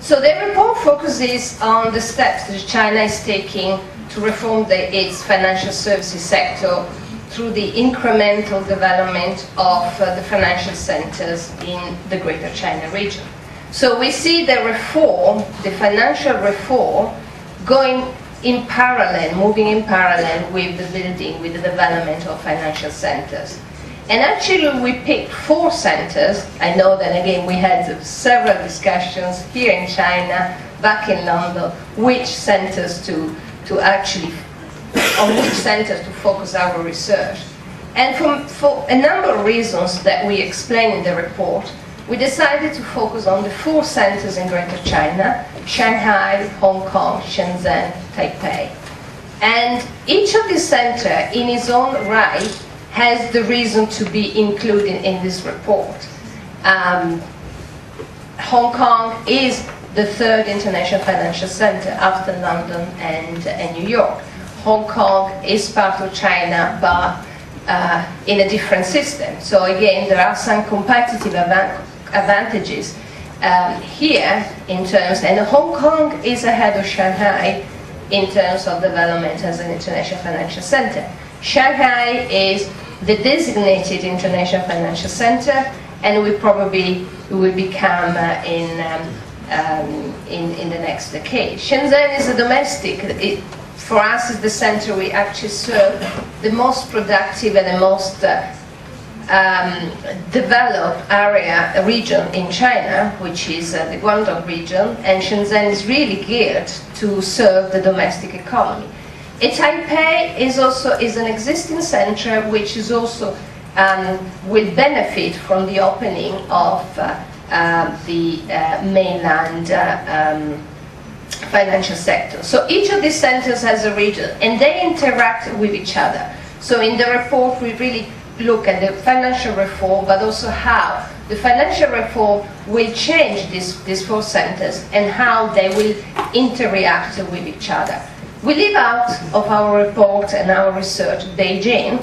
So the report focuses on the steps that China is taking to reform its financial services sector through the incremental development of the financial centers in the Greater China region. So we see the reform, the financial reform, going in parallel, moving in parallel with the building, with the development of financial centers. And actually we picked 4 centers. I know that again we had several discussions here in China, back in London, which centers to actually, on which centers to focus our research. And for a number of reasons that we explain in the report, we decided to focus on the 4 centers in Greater China: Shanghai, Hong Kong, Shenzhen, Taipei. And each of these centers, in its own right, has the reason to be included in this report. Hong Kong is the 3rd international financial center after London and New York. Hong Kong is part of China, but in a different system. So again, there are some competitive advantages here in terms, and Hong Kong is ahead of Shanghai in terms of development as an international financial center. Shanghai is the designated international financial center, and we probably will become in the next decade. Shenzhen is a domestic. For us, is the center we actually serve the most productive and the most developed region in China, which is the Guangdong region, and Shenzhen is really geared to serve the domestic economy. Taipei is an existing center which is also will benefit from the opening of the mainland financial sector. So each of these centers has a region, and they interact with each other. So in the report we really look at the financial reform, but also how the financial reform will change these 4 centers and how they will interact with each other. We leave out of our report and our research Beijing.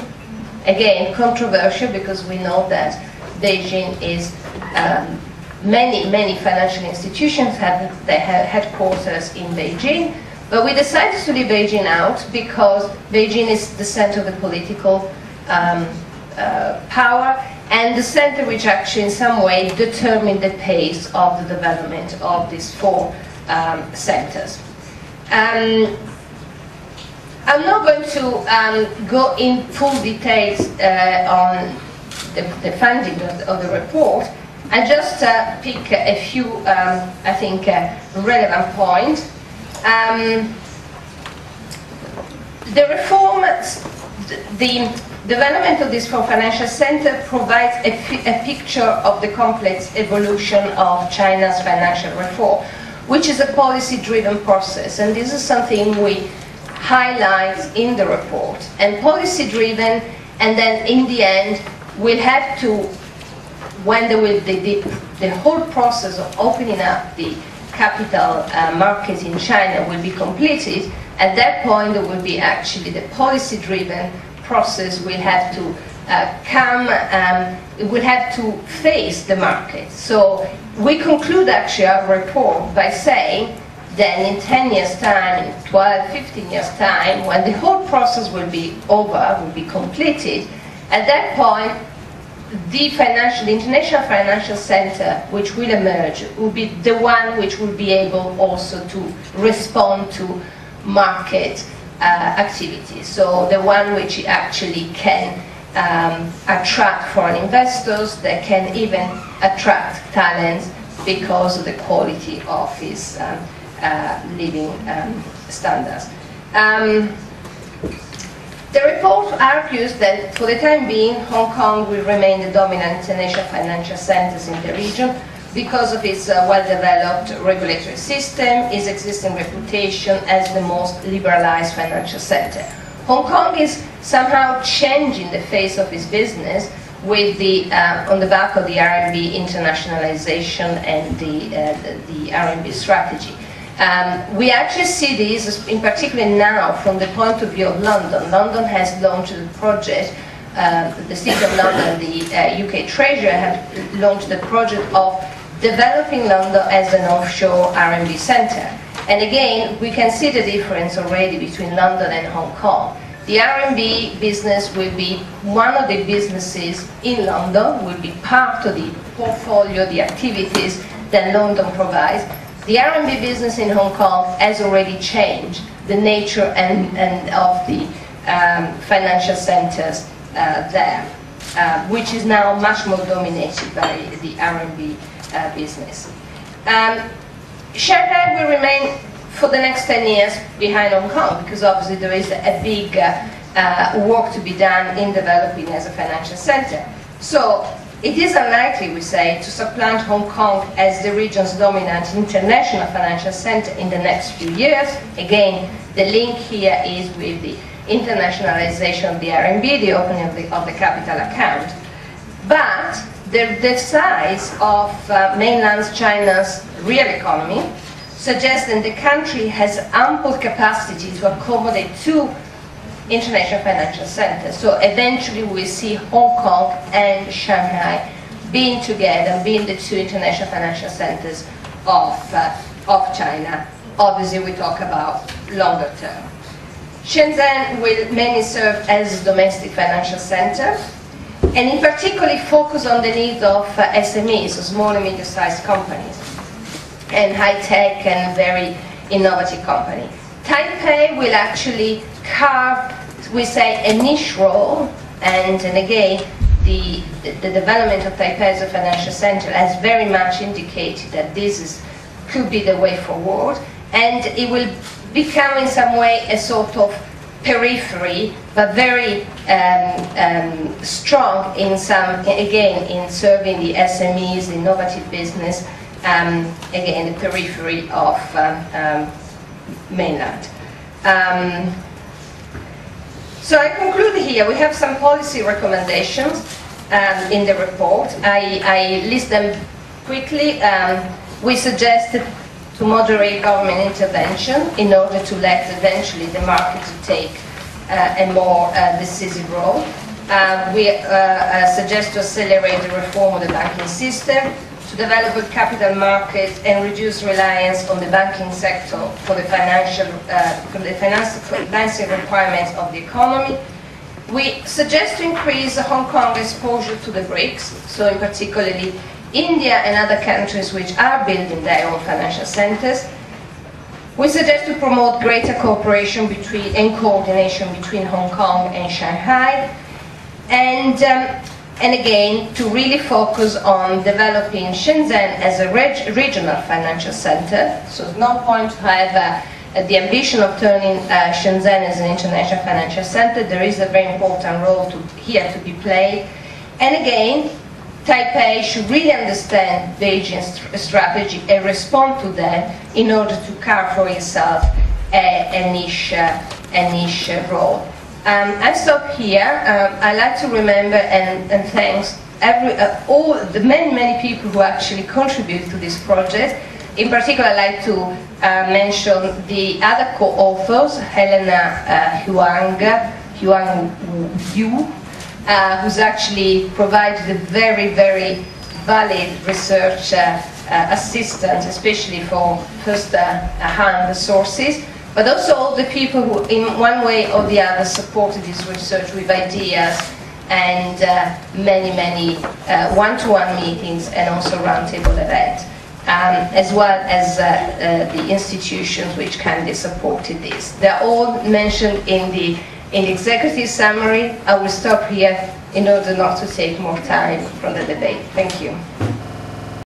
Again, controversial, because we know that Beijing is many financial institutions have their headquarters in Beijing, but we decided to leave Beijing out because Beijing is the center of the political power and the center which actually in some way determined the pace of the development of these 4 centers. I'm not going to go in full details on the findings of the report. I just pick a few, I think, relevant points. The reform, the development of this 4 financial center provides a picture of the complex evolution of China's financial reform, which is a policy-driven process, and this is something we highlight in the report. And policy-driven, and then in the end, we'll have to, when the whole process of opening up the capital market in China will be completed, at that point there will be actually the policy-driven process will have to will have to face the market. So we conclude actually our report by saying that in 10 years' time, in 12, 15 years' time, when the whole process will be over, will be completed, at that point the international financial center which will emerge will be the one which will be able also to respond to market activities. So the one which actually can attract foreign investors, that can even attract talents because of the quality of his living standards. The report argues that for the time being, Hong Kong will remain the dominant international financial centers in the region because of its well-developed regulatory system, its existing reputation as the most liberalized financial center. Hong Kong is somehow changing the face of its business with on the back of the RMB internationalization and the RMB strategy. We actually see this, in particular now, from the point of view of London. London has launched a project, the City of London, the UK Treasury have launched the project of developing London as an offshore R&D center. And again, we can see the difference already between London and Hong Kong. The R&D business will be one of the businesses in London, will be part of the portfolio, the activities that London provides. The R&D business in Hong Kong has already changed the nature and of the financial centers there, which is now much more dominated by the R&D business. Shanghai will remain for the next 10 years behind Hong Kong, because obviously there is a big work to be done in developing as a financial center. So it is unlikely, we say, to supplant Hong Kong as the region's dominant international financial center in the next few years. Again, the link here is with the internationalization of the RMB, the opening of the capital account. But the size of mainland China's real economy suggests that the country has ample capacity to accommodate two international financial centers. So eventually we see Hong Kong and Shanghai being together, being the two international financial centers of China. Obviously we talk about longer term. Shenzhen will mainly serve as a domestic financial center, and in particular focus on the needs of SMEs, so small and medium-sized companies, and high-tech and very innovative company. Taipei will actually carve, we say, a niche role, and again, the development of Taipei as a financial center has very much indicated that this could be the way forward, and it will become in some way a sort of periphery, but very strong in in serving the SMEs, innovative business, again, the periphery of mainland. So I conclude here. We have some policy recommendations in the report. I list them quickly. We suggested to moderate government intervention in order to let eventually the market to take a more decisive role. We suggest to accelerate the reform of the banking system, to develop a capital market and reduce reliance on the banking sector for the financial financing requirements of the economy. We suggest to increase Hong Kong exposure to the BRICS, so in particularly India and other countries which are building their own financial centers. We suggest to promote greater cooperation and coordination between Hong Kong and Shanghai, and again, to really focus on developing Shenzhen as a regional financial center. So there's no point to have the ambition of turning Shenzhen as an international financial center. There is a very important role here to be played. And again, Taipei should really understand Beijing's strategy and respond to that in order to carve for itself a niche role. I stop here. I like to remember and thanks all the many people who actually contribute to this project. In particular, I'd like to mention the other co-authors, Helena Huang Yu, who's actually provided a very valid research assistance, especially for first-hand sources, but also all the people who, in one way or the other, supported this research with ideas and many one-to-one meetings and also roundtable events, as well as the institutions which kindly supported this. They're all mentioned in the executive summary. I will stop here in order not to take more time from the debate. Thank you.